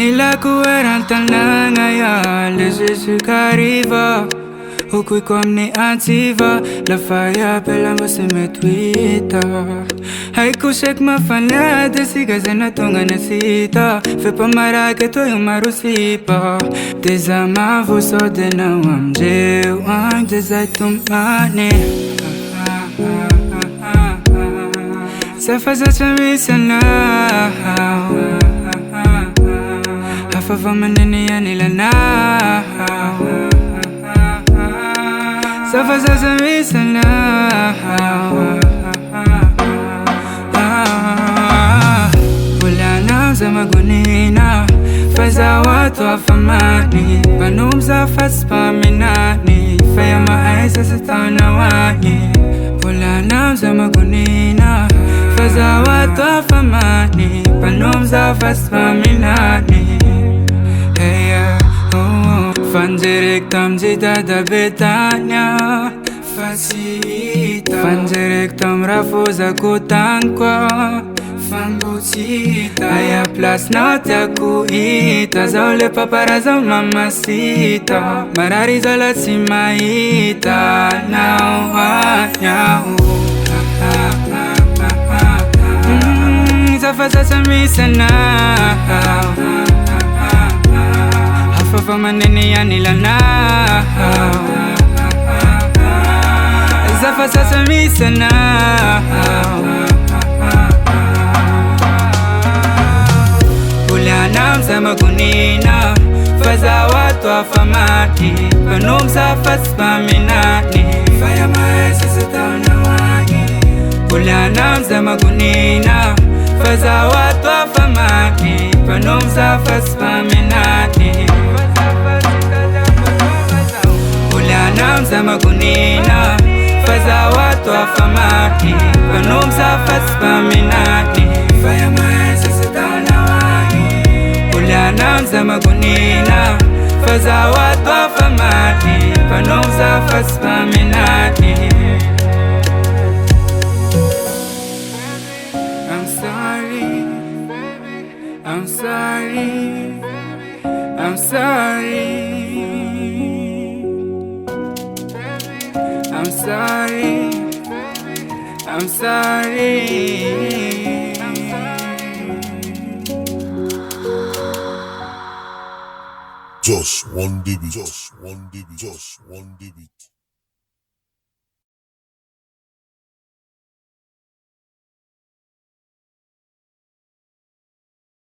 Nila kuwerantang nangaya Lesu kariva Hukui comme antiva La faya pela mo se me twita Haiku shek ma fanada Siga zena tunga na sita Fais pas marake to yung marusipa Dezama vuso de na wamje Wang dezai tumane Safa za chamisana Hafafa manene ya nilana Safa za chamisana Wala na za magunina Faza watu afamani Banumza faspa minani Faya maaisa sa tauna wani Wala na za magunina Faza watu afamani Banumza faspa minani Hey yeah, oh Fanjerek tam jita da betanya Facilita Fanjerek tam rafuza kutankwa Fambutita Aya plus na te kuita Zaule paparaza mamacita Marariza la simaita Now, now Zafa sasa misana Hafafa manene ya nilana Zafa sasa misana Ulianam za magunina Faza watu afamati Panum za faspa minani Faya maesa satauna wani Ulianam za magunina Faza watu afamati Panum za faspa minani Ulianam za magunina Faza watu afamati Panum za faspa minani Faya maesa satauna wani Ulianam za magunina Faza watu afamati Panum za faspa minani I'm sorry I'm sorry I'm sorry I'm sorry I'm sorry Just one debit, just one debit, just one debit.